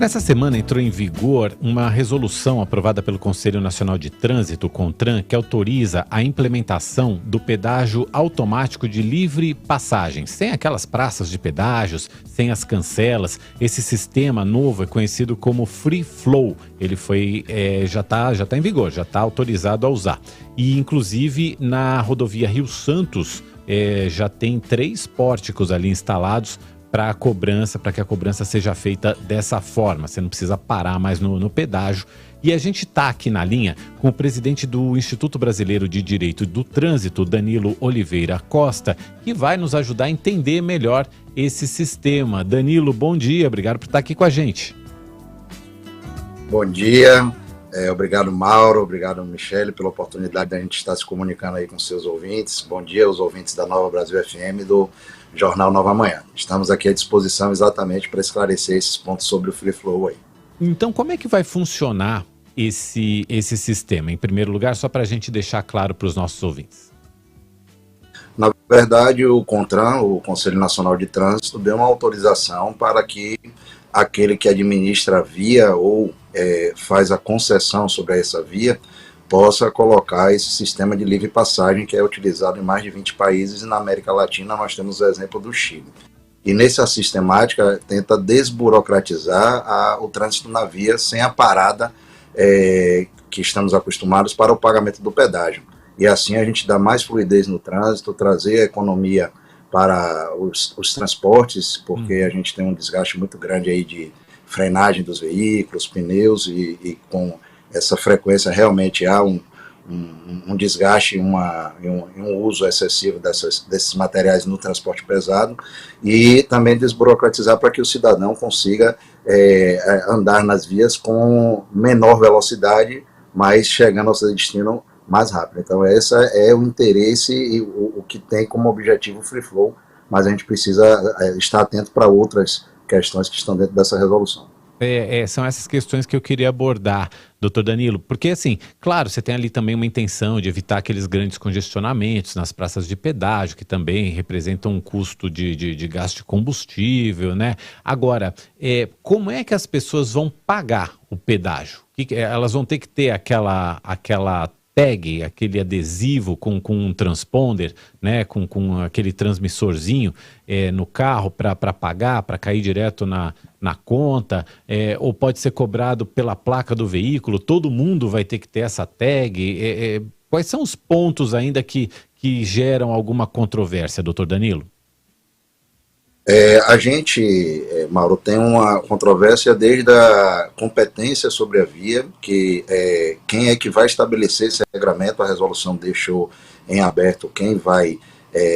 Nessa semana entrou em vigor uma resolução aprovada pelo Conselho Nacional de Trânsito, CONTRAN, que autoriza a implementação do pedágio automático de livre passagem, sem aquelas praças de pedágios, sem as cancelas. Esse sistema novo é conhecido como Free Flow. Ele já está em vigor, já está autorizado a usar. E, inclusive, na rodovia Rio Santos, já tem 3 pórticos ali instalados para que a cobrança seja feita dessa forma. Você não precisa parar mais no pedágio. E a gente está aqui na linha com o presidente do Instituto Brasileiro de Direito do Trânsito, Danilo Oliveira Costa, que vai nos ajudar a entender melhor esse sistema. Danilo, bom dia, obrigado por estar aqui com a gente. Bom dia, obrigado Mauro, obrigado Michele pela oportunidade de a gente estar se comunicando aí com seus ouvintes. Bom dia aos ouvintes da Nova Brasil FM do Jornal Nova Manhã. Estamos aqui à disposição exatamente para esclarecer esses pontos sobre o Free Flow aí. Então, como é que vai funcionar esse sistema? Em primeiro lugar, só para a gente deixar claro para os nossos ouvintes. Na verdade, o CONTRAN, o Conselho Nacional de Trânsito, deu uma autorização para que aquele que administra a via ou faz a concessão sobre essa via possa colocar esse sistema de livre passagem que é utilizado em mais de 20 países, e na América Latina nós temos o exemplo do Chile. E nessa sistemática tenta desburocratizar o trânsito na via sem a parada que estamos acostumados para o pagamento do pedágio. E assim a gente dá mais fluidez no trânsito, trazer a economia para os transportes, porque a gente tem um desgaste muito grande aí de frenagem dos veículos, pneus, e com essa frequência realmente há um desgaste e um uso excessivo desses materiais no transporte pesado, e também desburocratizar para que o cidadão consiga andar nas vias com menor velocidade, mas chegando ao seu destino mais rápido. Então esse é o interesse e o que tem como objetivo o Free Flow, mas a gente precisa estar atento para outras questões que estão dentro dessa resolução. São essas questões que eu queria abordar, doutor Danilo, porque assim, claro, você tem ali também uma intenção de evitar aqueles grandes congestionamentos nas praças de pedágio, que também representam um custo de gasto de combustível, né? Agora, como é que as pessoas vão pagar o pedágio? Elas vão ter que ter aquela tag, aquele adesivo com um transponder, né, com aquele transmissorzinho no carro para pagar, para cair direto na conta, ou pode ser cobrado pela placa do veículo, todo mundo vai ter que ter essa tag. Quais são os pontos ainda que geram alguma controvérsia, doutor Danilo? A gente, Mauro, tem uma controvérsia desde a competência sobre a via, que quem é que vai estabelecer esse regramento. A resolução deixou em aberto quem vai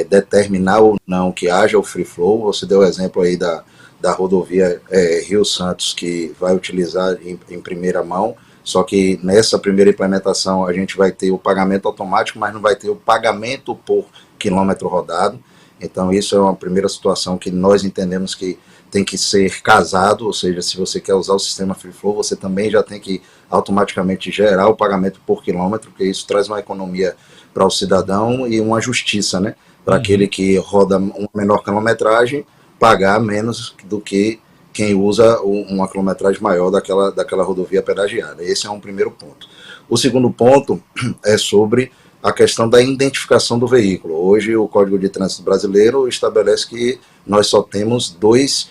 determinar ou não que haja o Free Flow. Você deu o exemplo aí da rodovia Rio Santos, que vai utilizar em primeira mão, só que nessa primeira implementação a gente vai ter o pagamento automático, mas não vai ter o pagamento por quilômetro rodado. Então isso é uma primeira situação que nós entendemos que tem que ser casado, ou seja, se você quer usar o sistema Free Flow, você também já tem que automaticamente gerar o pagamento por quilômetro, porque isso traz uma economia para o cidadão e uma justiça, né? Para aquele que roda uma menor quilometragem, pagar menos do que quem usa uma quilometragem maior daquela rodovia pedagiada. Esse é um primeiro ponto. O segundo ponto é sobre a questão da identificação do veículo. Hoje o Código de Trânsito Brasileiro estabelece que nós só temos duas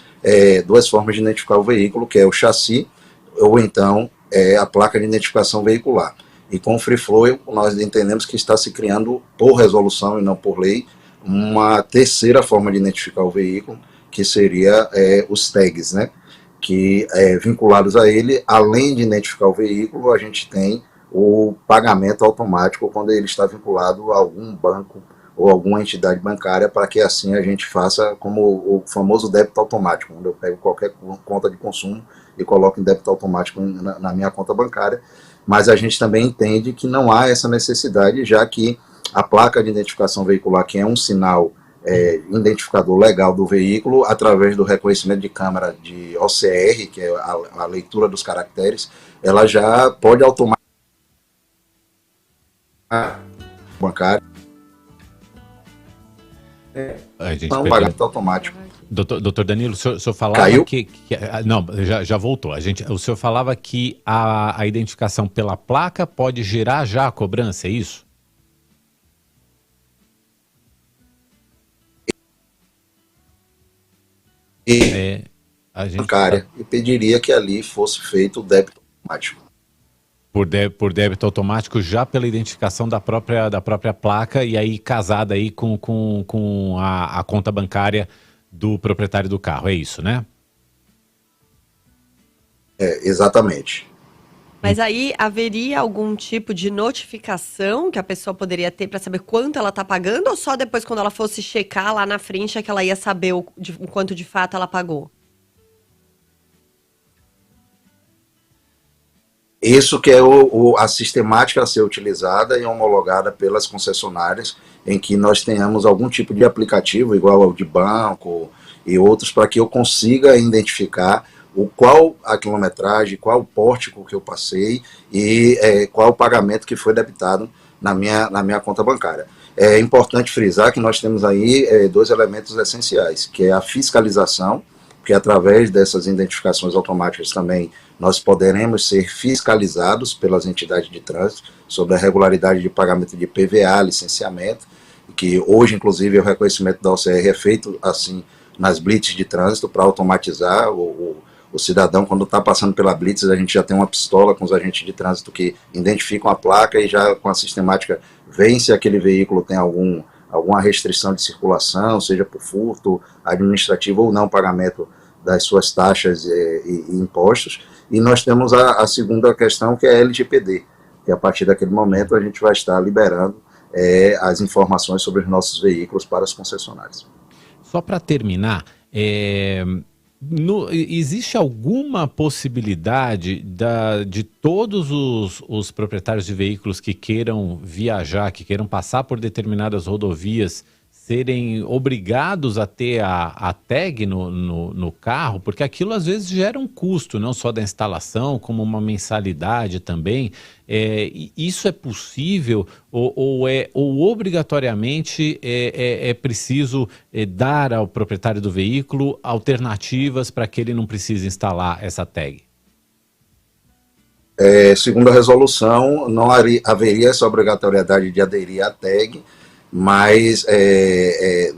formas de identificar o veículo, que é o chassi ou então a placa de identificação veicular. E com o Free Flow nós entendemos que está se criando, por resolução e não por lei, uma terceira forma de identificar o veículo, que seria os tags, né? Que vinculados a ele, além de identificar o veículo, a gente tem o pagamento automático quando ele está vinculado a algum banco ou alguma entidade bancária, para que assim a gente faça como o famoso débito automático, onde eu pego qualquer conta de consumo e coloco em débito automático na minha conta bancária. Mas a gente também entende que não há essa necessidade, já que a placa de identificação veicular, que é um sinal identificador legal do veículo, através do reconhecimento de câmera de OCR, que é a leitura dos caracteres, ela já pode automaticamente bancário. A gente Não, perdeu. pagamento automático. Doutor Danilo, o senhor falava Caiu? não, já voltou. O senhor falava que a identificação pela placa pode gerar já a cobrança, é isso? E A gente bancária e pediria que ali fosse feito o débito automático. por débito automático já pela identificação da própria placa e aí casada aí com a conta bancária do proprietário do carro, é isso, né? Exatamente. Mas aí haveria algum tipo de notificação que a pessoa poderia ter para saber quanto ela está pagando ou só depois quando ela fosse checar lá na frente é que ela ia saber o quanto de fato ela pagou? Isso que é a sistemática a ser utilizada e homologada pelas concessionárias, em que nós tenhamos algum tipo de aplicativo, igual ao de banco e outros, para que eu consiga identificar qual a quilometragem, qual o pórtico que eu passei e qual o pagamento que foi debitado na minha conta bancária. É importante frisar que nós temos aí dois elementos essenciais, que é a fiscalização, que através dessas identificações automáticas também nós poderemos ser fiscalizados pelas entidades de trânsito sobre a regularidade de pagamento de PVA, licenciamento, que hoje, inclusive, o reconhecimento da OCR é feito assim nas blitz de trânsito para automatizar o cidadão, quando está passando pela blitz, a gente já tem uma pistola com os agentes de trânsito que identificam a placa e já com a sistemática veem se aquele veículo tem alguma restrição de circulação, seja por furto administrativo ou não pagamento das suas taxas e impostos. E nós temos a segunda questão, que é a LGPD, que a partir daquele momento a gente vai estar liberando as informações sobre os nossos veículos para as concessionárias. Só para terminar, existe alguma possibilidade de todos os proprietários de veículos que queiram viajar, que queiram passar por determinadas rodovias, serem obrigados a ter a tag no carro? Porque aquilo às vezes gera um custo, não só da instalação, como uma mensalidade também. Isso é possível ou obrigatoriamente é preciso dar ao proprietário do veículo alternativas para que ele não precise instalar essa tag? Segundo a resolução, não haveria essa obrigatoriedade de aderir à tag, mas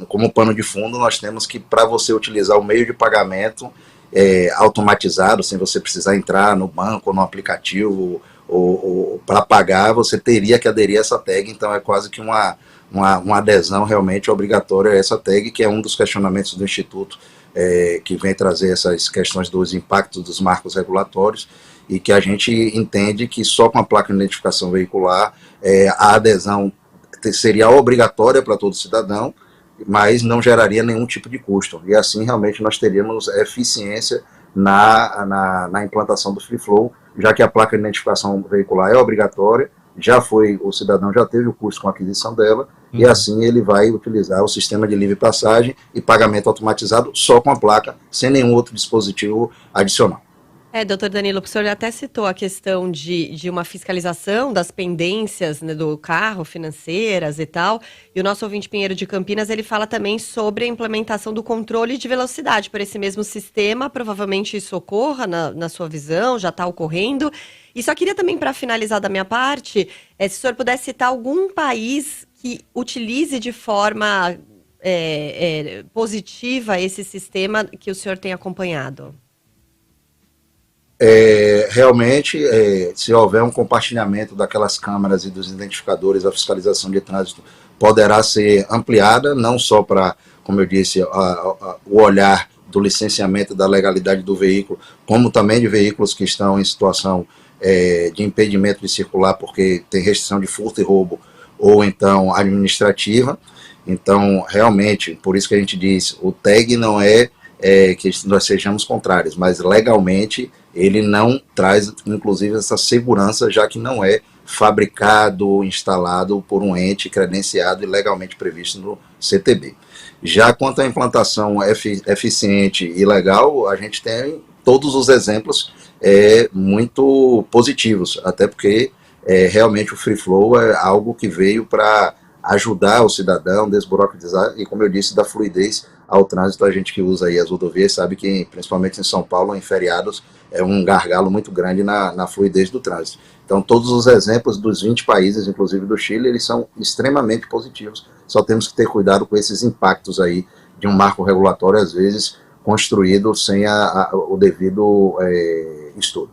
como pano de fundo nós temos que, para você utilizar o meio de pagamento automatizado, sem você precisar entrar no banco ou no aplicativo ou para pagar, você teria que aderir a essa tag. Então é quase que uma adesão realmente obrigatória a essa tag, que é um dos questionamentos do Instituto, que vem trazer essas questões dos impactos dos marcos regulatórios, e que a gente entende que só com a placa de identificação veicular a adesão seria obrigatória para todo cidadão, mas não geraria nenhum tipo de custo. E assim realmente nós teríamos eficiência na implantação do Free Flow, já que a placa de identificação veicular é obrigatória, o cidadão já teve o custo com a aquisição dela, e assim ele vai utilizar o sistema de livre passagem e pagamento automatizado só com a placa, sem nenhum outro dispositivo adicional. Doutor Danilo, o senhor até citou a questão de uma fiscalização das pendências, né, do carro, financeiras e tal, e o nosso ouvinte Pinheiro de Campinas, ele fala também sobre a implementação do controle de velocidade por esse mesmo sistema. Provavelmente isso ocorra na sua visão, já está ocorrendo. E só queria também, para finalizar da minha parte, se o senhor pudesse citar algum país que utilize de forma positiva esse sistema que o senhor tem acompanhado. Realmente, se houver um compartilhamento daquelas câmeras e dos identificadores, a fiscalização de trânsito poderá ser ampliada, não só para, como eu disse, o olhar do licenciamento da legalidade do veículo, como também de veículos que estão em situação de impedimento de circular porque tem restrição de furto e roubo, ou então administrativa. Então, realmente, por isso que a gente diz, o tag não é que nós sejamos contrários, mas legalmente ele não traz, inclusive, essa segurança, já que não é fabricado, instalado por um ente credenciado e legalmente previsto no CTB. Já quanto à implantação eficiente e legal, a gente tem todos os exemplos muito positivos, até porque realmente o Free Flow é algo que veio para ajudar o cidadão, desburocratizar e, como eu disse, dar fluidez ao trânsito. A gente que usa aí as rodovias sabe que, principalmente em São Paulo, em feriados, é um gargalo muito grande na fluidez do trânsito. Então, todos os exemplos dos 20 países, inclusive do Chile, eles são extremamente positivos. Só temos que ter cuidado com esses impactos aí de um marco regulatório, às vezes, construído sem o devido estudo.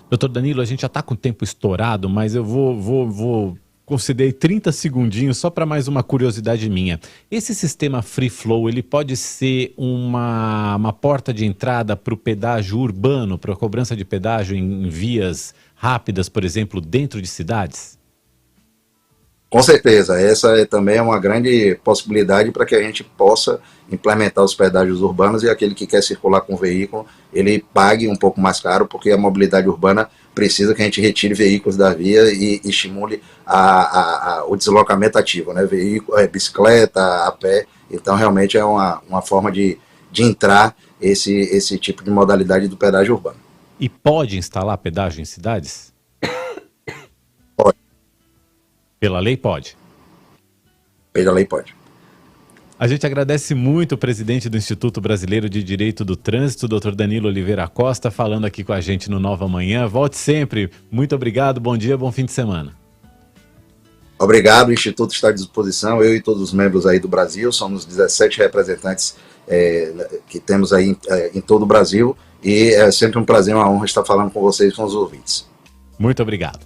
Doutor Danilo, a gente já está com o tempo estourado, mas eu vou conceder 30 segundinhos só para mais uma curiosidade minha. Esse sistema Free Flow, ele pode ser uma porta de entrada para o pedágio urbano, para a cobrança de pedágio em vias rápidas, por exemplo, dentro de cidades? Com certeza, essa também é uma grande possibilidade para que a gente possa implementar os pedágios urbanos e aquele que quer circular com o veículo, ele pague um pouco mais caro, porque a mobilidade urbana precisa que a gente retire veículos da via e estimule o deslocamento ativo, né? Bicicleta, a pé. Então, realmente é uma forma de entrar esse tipo de modalidade do pedágio urbano. E pode instalar pedágio em cidades? Pode. Pela lei pode? Pela lei pode. A gente agradece muito o presidente do Instituto Brasileiro de Direito do Trânsito, Dr. Danilo Oliveira Costa, falando aqui com a gente no Nova Manhã. Volte sempre. Muito obrigado, bom dia, bom fim de semana. Obrigado, o Instituto está à disposição, eu e todos os membros aí do Brasil, somos 17 representantes que temos aí em todo o Brasil, e é sempre um prazer, uma honra estar falando com vocês, com os ouvintes. Muito obrigado.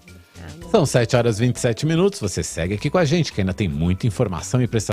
São 7 horas e 27 minutos, você segue aqui com a gente, que ainda tem muita informação e prestação.